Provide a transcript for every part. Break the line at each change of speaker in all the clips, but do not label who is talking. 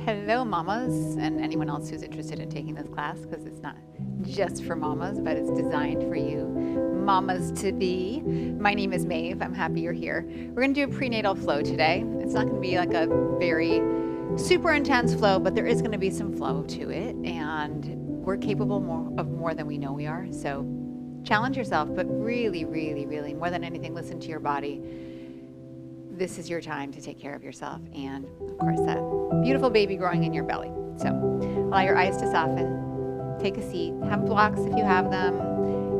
Hello, mamas, and anyone else who's interested in taking this class, because it's not just for mamas, but it's designed for you mamas to be. My name is Maeve. I'm happy you're here. We're going to do a prenatal flow today. It's not going to be like a very super intense flow, but there is going to be some flow to it, and we're capable of more than we know we are. So challenge yourself, but really, really, really, more than anything, listen to your body. This is your time to take care of yourself and, of course, that beautiful baby growing in your belly. So allow your eyes to soften. Take a seat. Have blocks if you have them.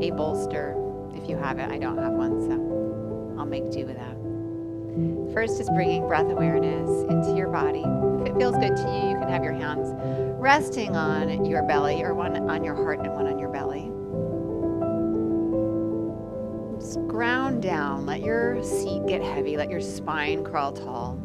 A bolster if you have it. I don't have one, so I'll make do with that. First is bringing breath awareness into your body. If it feels good to you, you can have your hands resting on your belly, or one on your heart and one on your belly. Just ground down. Let your seat get heavy. Let your spine crawl tall.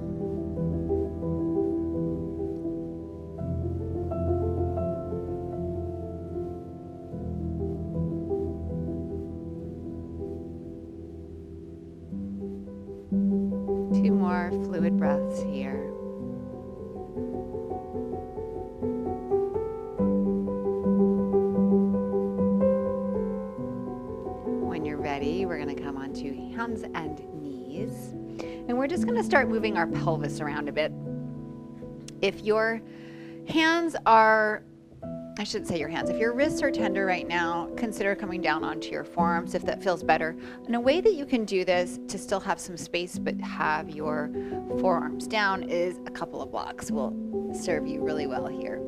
Two more fluid breaths here. When you're ready, we're going to come onto hands and knees. And we're just going to start moving our pelvis around a bit. If your hands are, I shouldn't say your hands, if your wrists are tender right now, consider coming down onto your forearms if that feels better. And a way that you can do this to still have some space but have your forearms down is a couple of blocks will serve you really well here.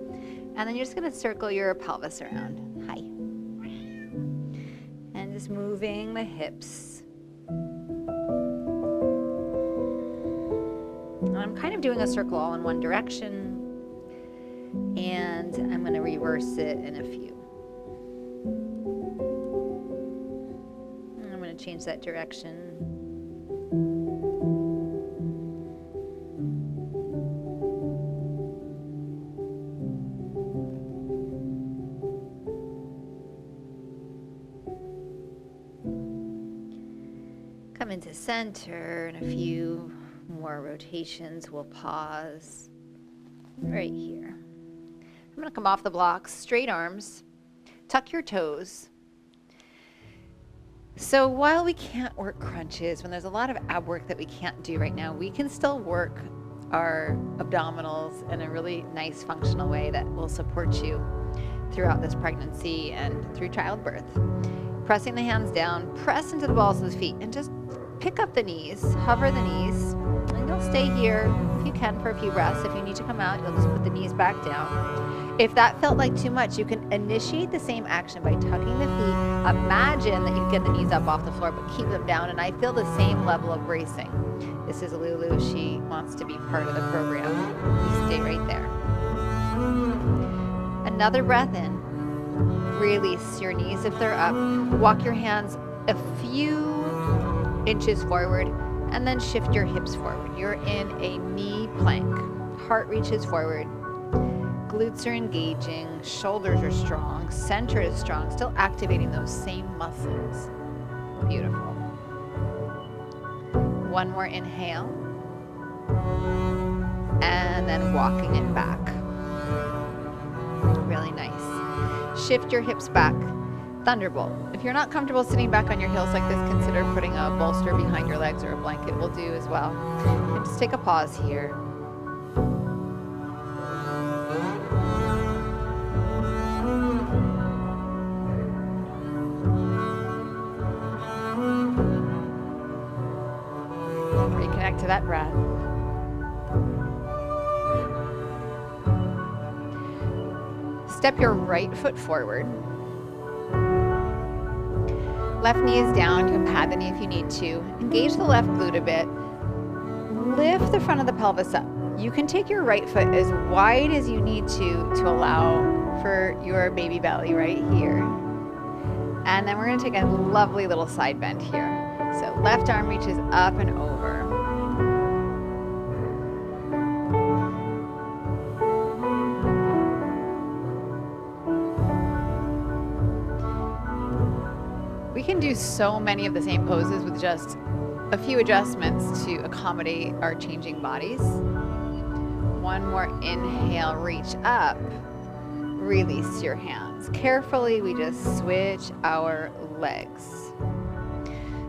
And then you're just going to circle your pelvis around. Hi. And just moving the hips. And I'm kind of doing a circle all in one direction. And I'm going to reverse it in a few. And I'm going to change that direction. Come into center, and a few more rotations. We'll pause right here. I'm going to come off the blocks, straight arms, tuck your toes. So while we can't work crunches, when there's a lot of ab work that we can't do right now, we can still work our abdominals in a really nice functional way that will support you throughout this pregnancy and through childbirth. Pressing the hands down, press into the balls of the feet, and just pick up the knees, hover the knees, and you'll stay here if you can for a few breaths. If you need to come out, you'll just put the knees back down. If that felt like too much, you can initiate the same action by tucking the feet. Imagine that you get the knees up off the floor, but keep them down, and I feel the same level of bracing. This is Lulu. She wants to be part of the program. You stay right there. Another breath in. Release your knees if they're up. Walk your hands a few inches forward, and then shift your hips forward. You're in a knee plank. Heart reaches forward. Glutes are engaging, shoulders are strong, center is strong, still activating those same muscles. Beautiful. One more inhale, and then walking it back. Really nice. Shift your hips back. Thunderbolt. If you're not comfortable sitting back on your heels like this, consider putting a bolster behind your legs, or a blanket will do as well. And just take a pause here. Reconnect to that breath. Step your right foot forward. Left knee is down. You can pad the knee if you need to. Engage the left glute a bit. Lift the front of the pelvis up. You can take your right foot as wide as you need to allow for your baby belly right here. And then we're going to take a lovely little side bend here. So left arm reaches up and over. We can do so many of the same poses with just a few adjustments to accommodate our changing bodies. One more inhale, reach up, release your hands. Carefully, we just switch our legs.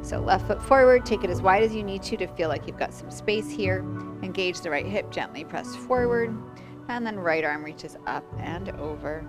So left foot forward, take it as wide as you need to feel like you've got some space here. Engage the right hip, gently press forward, and then right arm reaches up and over.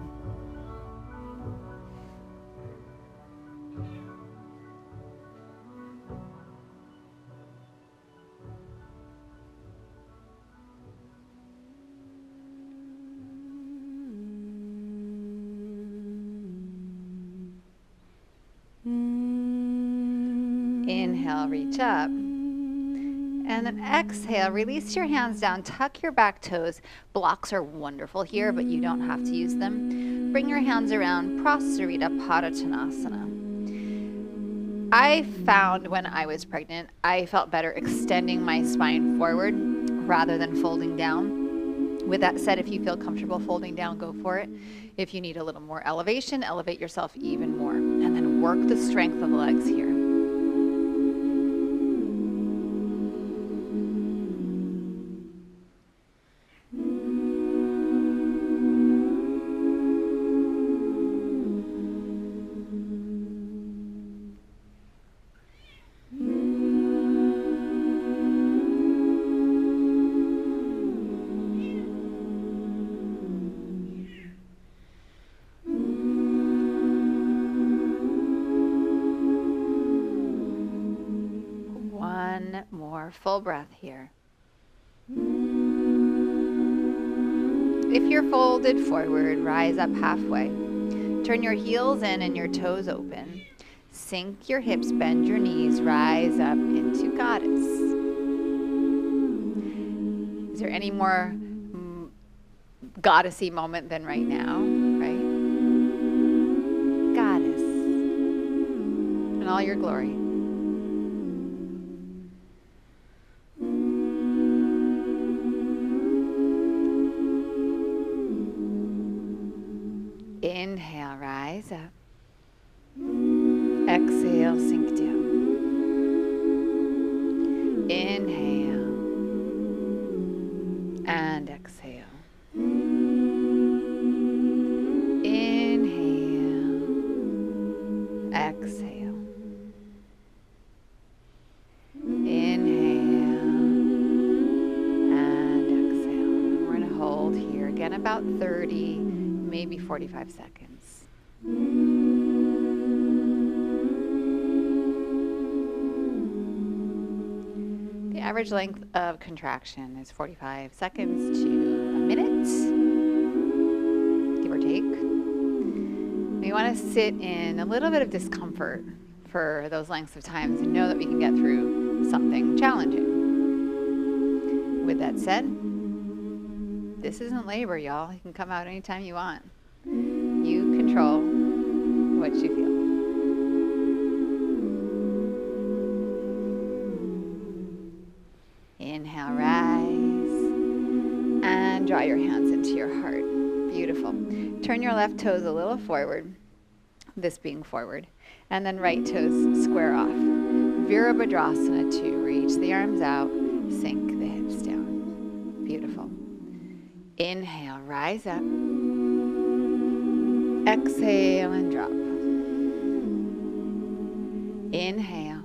Inhale, reach up. And then exhale, release your hands down, tuck your back toes. Blocks are wonderful here, but you don't have to use them. Bring your hands around, Prasarita Padottanasana. I found when I was pregnant, I felt better extending my spine forward rather than folding down. With that said, if you feel comfortable folding down, go for it. If you need a little more elevation, elevate yourself even more. And then work the strength of the legs here. More full breath here. If you're folded forward, rise up halfway. Turn your heels in and your toes open. Sink your hips, bend your knees, rise up into goddess. Is there any more goddessy moment than right now, right? Goddess. In all your glory. Inhale, rise up. Exhale, sink down. Inhale and exhale. Inhale, exhale. Inhale and exhale. And we're going to hold here again about 30, maybe 45 seconds. The average length of contraction is 45 seconds to a minute, give or take. We want to sit in a little bit of discomfort for those lengths of times and know that we can get through something challenging. With that said, this isn't labor, y'all. You can come out anytime you want. You control what you feel. Inhale, rise, and draw your hands into your heart. Beautiful. Turn your left toes a little forward, this being forward, and then right toes square off. Virabhadrasana 2. Reach the arms out, sink the hips down. Beautiful. Inhale, rise up. Exhale and drop. Inhale.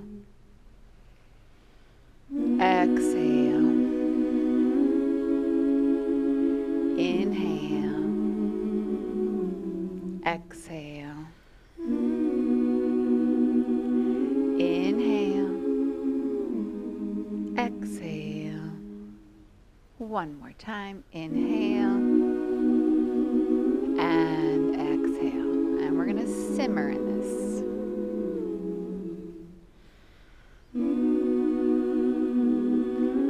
Exhale. Inhale. Exhale. Inhale. Exhale. One more time. Inhale. And exhale. And we're going to simmer in this.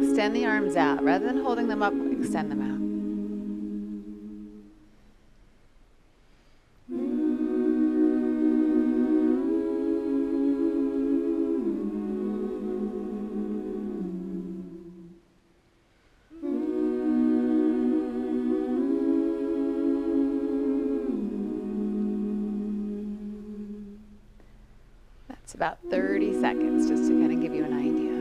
Extend the arms out. Rather than holding them up, extend them out. That's about 30 seconds, just to kind of give you an idea.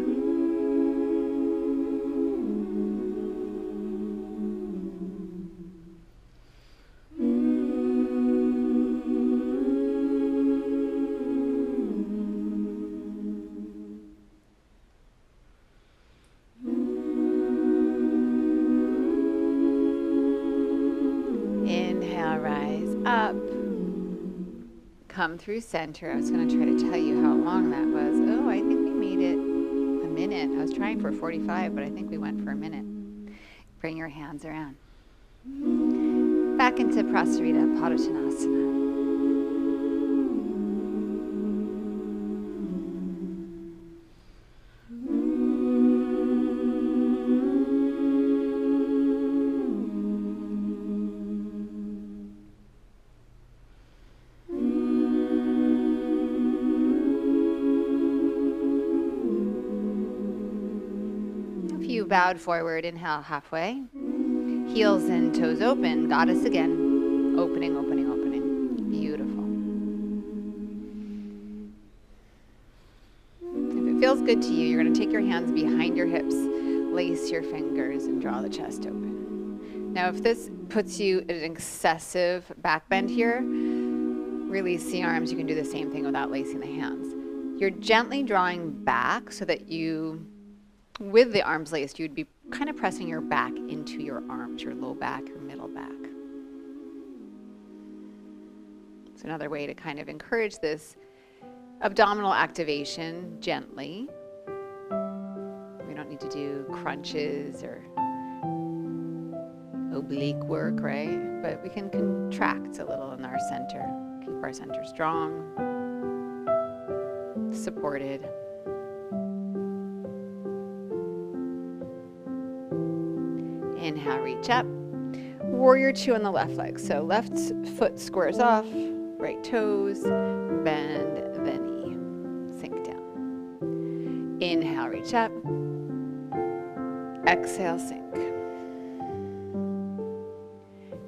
come through center. I was going to try to tell you how long that was. Oh, I think we made it a minute. I was trying for 45, but I think we went for a minute. Bring your hands around. Back into Prasarita Padottanasana. Bowed forward, inhale halfway. Heels and toes open, goddess again. Opening, opening, opening. Beautiful. If it feels good to you, you're going to take your hands behind your hips, lace your fingers, and draw the chest open. Now, if this puts you at an excessive back bend here, release the arms. You can do the same thing without lacing the hands. You're gently drawing back so that you, with the arms laced, you'd be kind of pressing your back into your arms, your low back, your middle back. It's another way to kind of encourage this abdominal activation gently. We don't need to do crunches or oblique work, right? But we can contract a little in our center, keep our center strong, supported. Inhale, reach up. Warrior two on the left leg. So left foot squares off, right toes, bend the knee. Sink down. Inhale, reach up. Exhale, sink.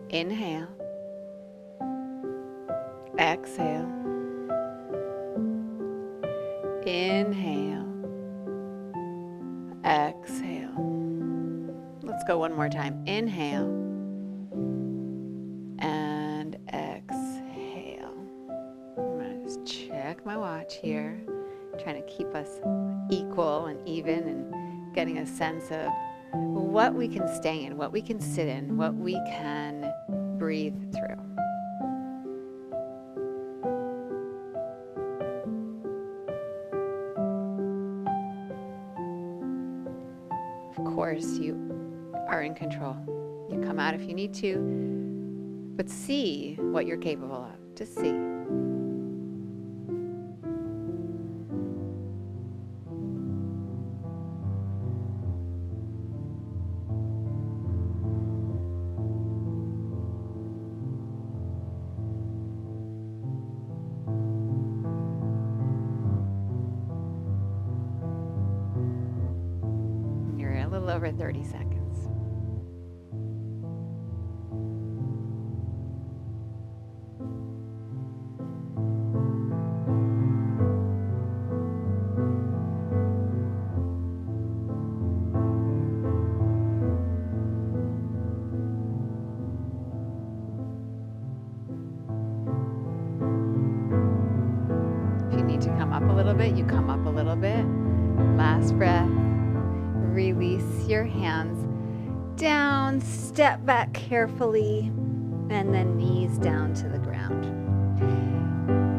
Inhale. Exhale. Inhale. Exhale. Let's go one more time. Inhale and exhale. I'm going to just check my watch here, trying to keep us equal and even and getting a sense of what we can stay in, what we can sit in, what we can breathe through. Of course, you are in control. You come out if you need to, but see what you're capable of. Just see. You're a little over 30 seconds. You come up a little bit. Last breath. Release your hands down, step back carefully, and then knees down to the ground.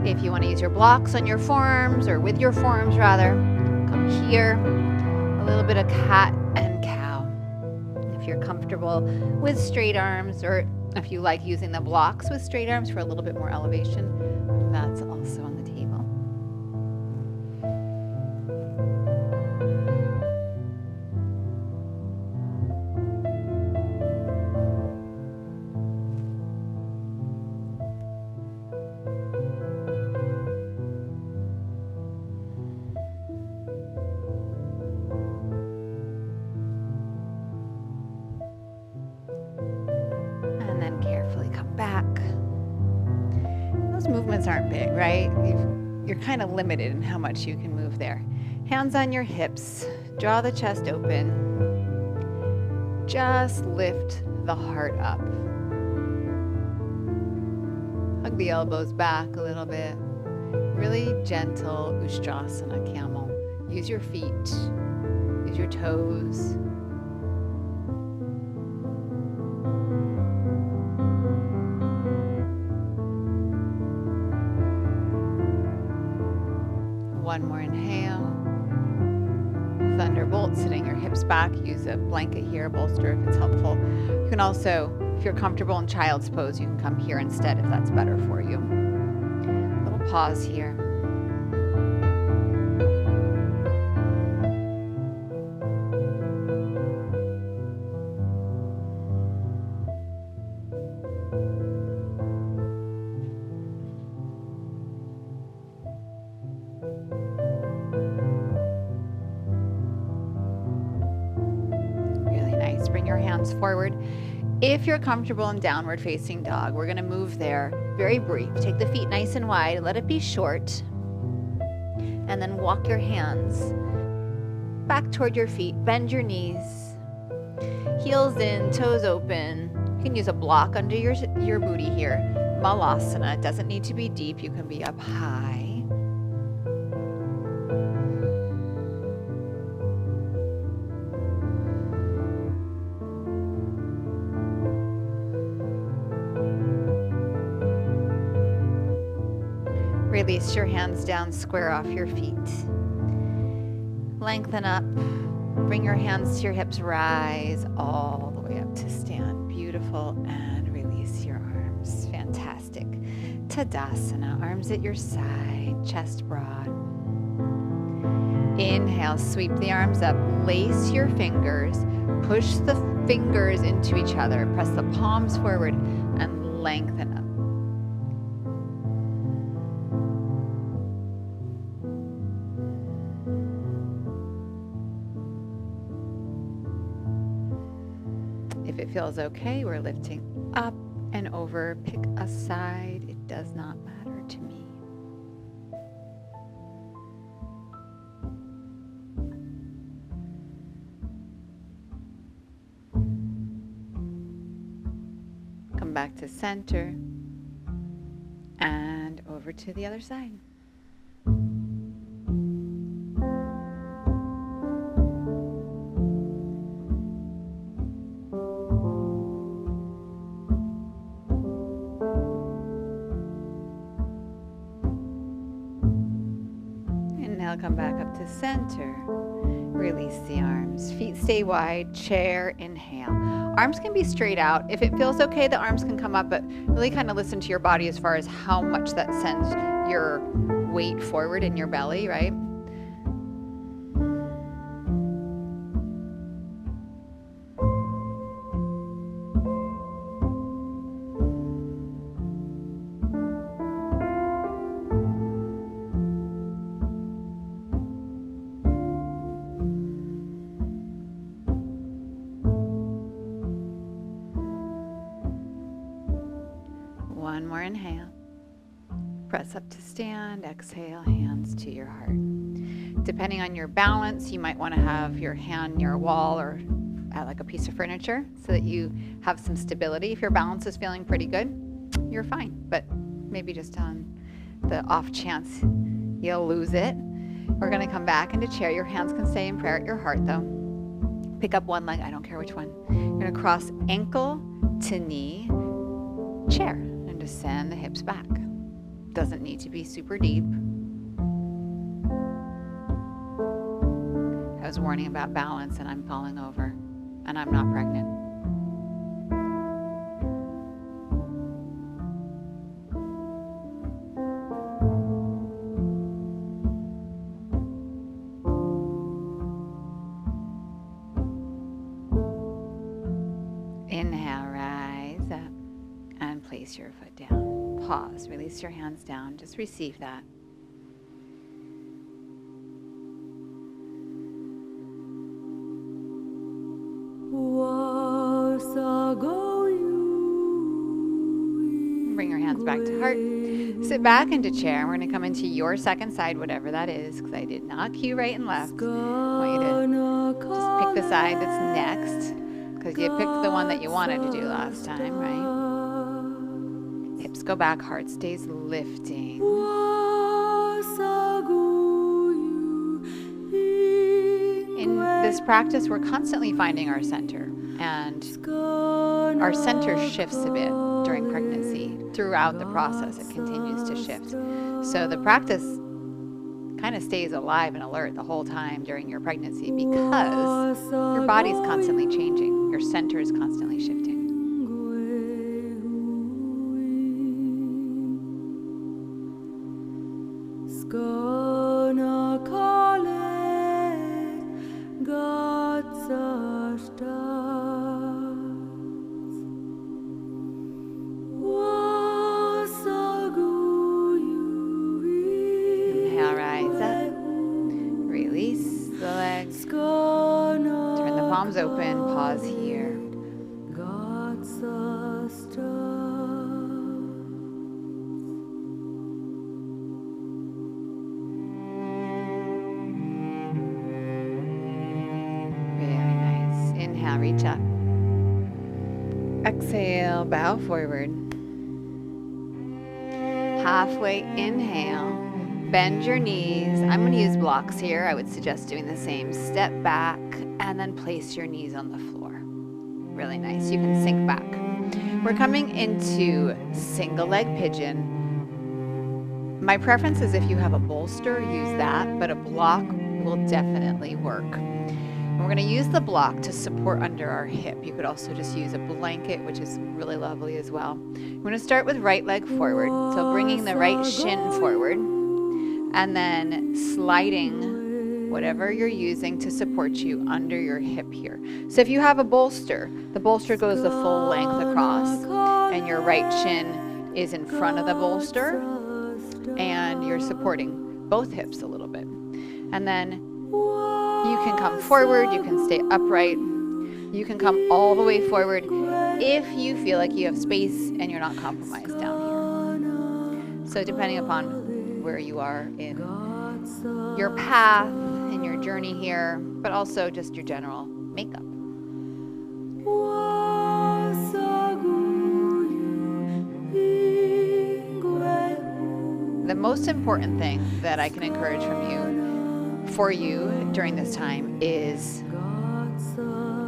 If you want to use your blocks on your forearms, or with your forearms rather, come here. A little bit of cat and cow. If you're comfortable with straight arms, or if you like using the blocks with straight arms for a little bit more elevation, that's also on the table. Movements aren't big, right? You're kind of limited in how much you can move there. Hands on your hips, draw the chest open. Just lift the heart up. Hug the elbows back a little bit. Really gentle Ustrasana, camel. Use your feet, use your toes. One more inhale. Thunderbolt, sitting your hips back. Use a blanket here, bolster if it's helpful. You can also, if you're comfortable in child's pose, you can come here instead if that's better for you. Little pause here. Bring your hands forward. If you're comfortable in downward facing dog, we're going to move there. Very brief. Take the feet nice and wide. Let it be short. And then walk your hands back toward your feet. Bend your knees. Heels in, toes open. You can use a block under your booty here. Malasana. It doesn't need to be deep. You can be up high. Release your hands down, square off your feet. Lengthen up. Bring your hands to your hips, rise all the way up to stand. Beautiful. And release your arms. Fantastic. Tadasana, arms at your side, chest broad. Inhale, sweep the arms up, lace your fingers, push the fingers into each other, press the palms forward and lengthen up. If it feels okay, we're lifting up and over. Pick a side. It does not matter to me. Come back to center and over to the other side. Come back up to center. Release the arms. Feet stay wide. Chair. Inhale. Arms can be straight out. If it feels okay, the arms can come up, but really kind of listen to your body as far as how much that sends your weight forward in your belly, right? One more inhale. Press up to stand. Exhale, hands to your heart. Depending on your balance, you might want to have your hand near a wall or at like a piece of furniture so that you have some stability. If your balance is feeling pretty good, you're fine. But maybe just on the off chance you'll lose it. We're going to come back into chair. Your hands can stay in prayer at your heart though. Pick up one leg. I don't care which one. You're going to cross ankle to knee, chair. Just send the hips back. Doesn't need to be super deep. I was warning about balance and I'm falling over and I'm not pregnant. Inhale, rise up. And place your foot down. Pause. Release your hands down. Just receive that. Bring your hands back to heart. Sit back into chair. We're going to come into your second side, whatever that is, because I did not cue right and left. I want you to just pick the side that's next, because you picked the one that you wanted to do last time, right? Hips go back, heart stays lifting. In this practice, we're constantly finding our center, and our center shifts a bit during pregnancy. Throughout the process, it continues to shift. So the practice kind of stays alive and alert the whole time during your pregnancy because your body's constantly changing. Your center is constantly shifting. Inhale, rise up. Release the legs. Turn the palms open. Pause here. Very nice. Inhale, reach up. Exhale, bow forward. Halfway inhale. Bend your knees. I'm going to use blocks here. I would suggest doing the same. Step back and then place your knees on the floor. Really nice. You can sink back. We're coming into single leg pigeon. My preference is if you have a bolster, use that, but a block will definitely work. And we're going to use the block to support under our hip. You could also just use a blanket, which is really lovely as well. We're going to start with right leg forward. So bringing the right shin forward. And then sliding whatever you're using to support you under your hip here. So if you have a bolster, the bolster goes the full length across and your right shin is in front of the bolster and you're supporting both hips a little bit. And then you can come forward, you can stay upright, you can come all the way forward if you feel like you have space and you're not compromised down here. So depending upon where you are in your path, in your journey here, but also just your general makeup. The most important thing that I can encourage for you during this time is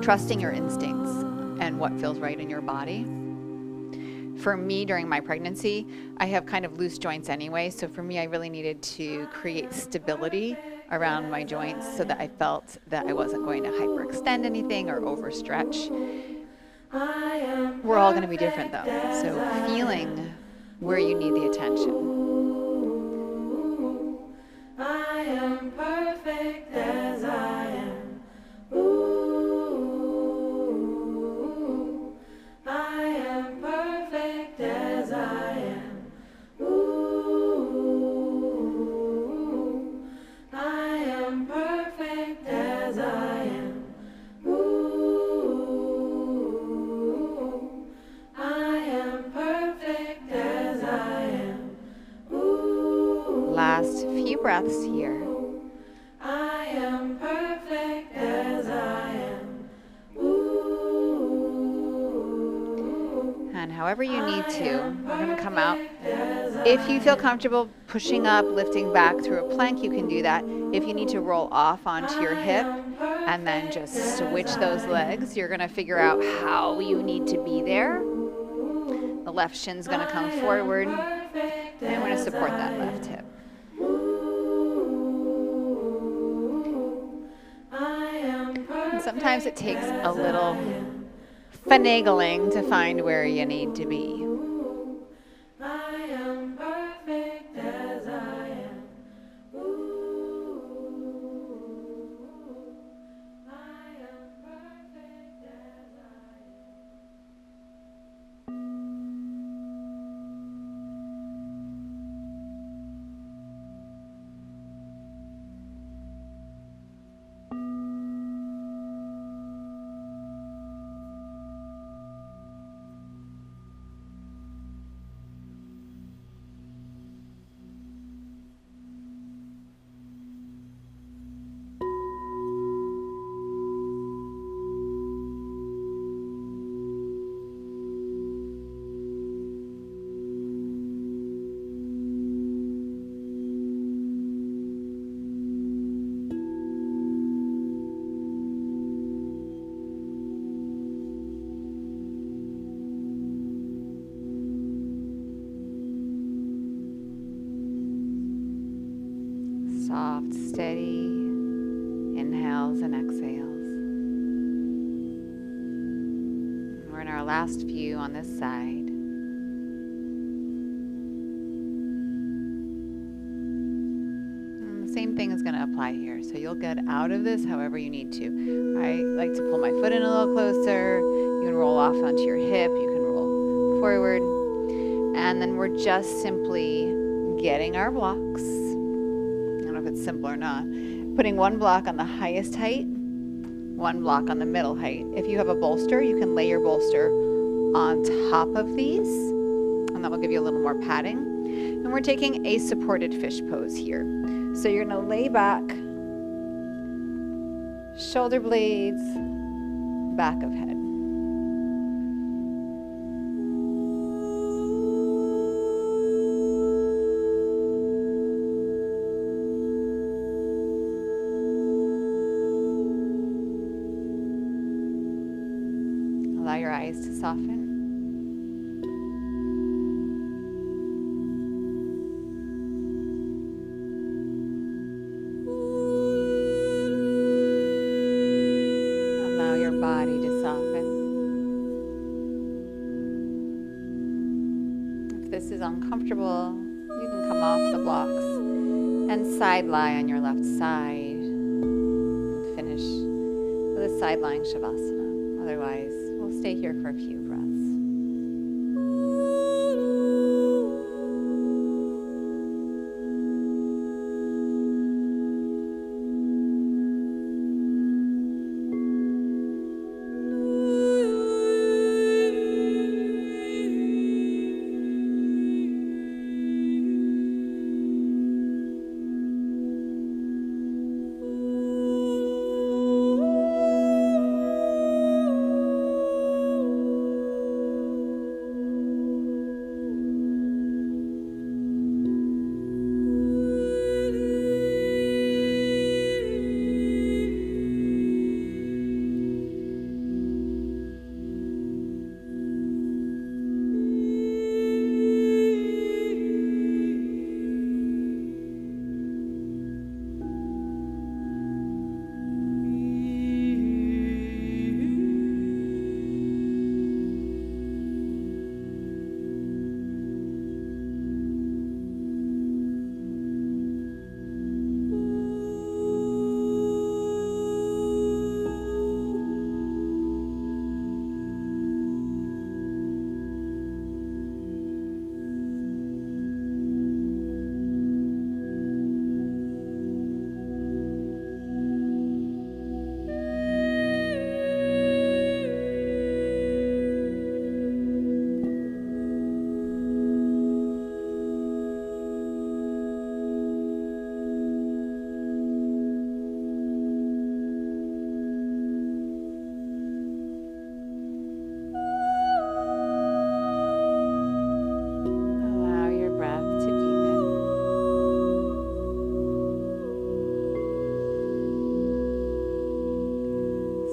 trusting your instincts and what feels right in your body. For me, during my pregnancy, I have kind of loose joints anyway, so for me, I really needed to create stability around my joints so that I felt that I wasn't going to hyperextend anything or overstretch. We're all going to be different though, so feeling where you need the attention. I am perfect as I am. I am perfect as I am. I am perfect as I am. I am perfect as I am. Last few breaths here. I am perfect as I am. And however you need to, we're going to come out. If you feel comfortable pushing up, lifting back through a plank, you can do that. If you need to roll off onto your hip and then just switch those legs, you're going to figure out how you need to be there. The left shin's going to come forward, and I'm going to support that left hip. And sometimes it takes a little finagling to find where you need to be. I am perfect as I am. I am perfect as I am. soft, steady inhales and exhales. We're in our last few on this side. And the same thing is going to apply here. So you'll get out of this however you need to. I like to pull my foot in a little closer. You can roll off onto your hip. You can roll forward. And then we're just simply getting our blocks. I don't know if it's simple or not. Putting one block on the highest height, one block on the middle height. If you have a bolster, you can lay your bolster on top of these, and that will give you a little more padding. And we're taking a supported fish pose here. So you're gonna lay back, shoulder blades, back of head. Allow your eyes to soften. Allow your body to soften. If this is uncomfortable, you can come off the blocks and side lie on your left side. And finish with a side lying Shavasana. Otherwise, we'll stay here for a few breaths.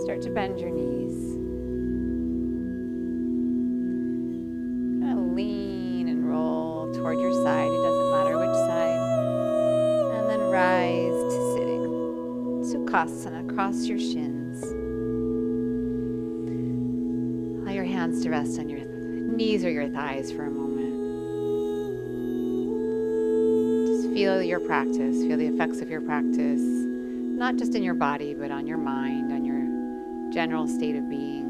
Start to bend your knees. Kind of lean and roll toward your side. It doesn't matter which side. And then rise to sitting. Sukhasana, cross your shins. Allow your hands to rest on your knees or your thighs for a moment. Just feel your practice. Feel the effects of your practice. Not just in your body, but on your mind, on your general state of being.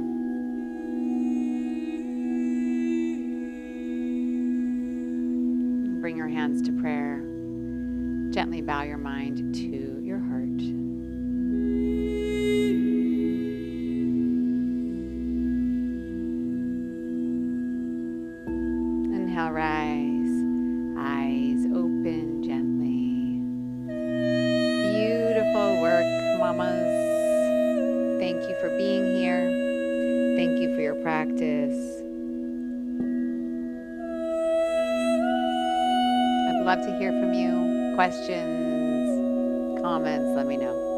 Bring your hands to prayer. Gently bow your mind to your heart. Inhale, rise. Eyes open gently. Beautiful work, mamas. Thank you for being here. Thank you for your practice. I'd love to hear from you. Questions, comments, let me know.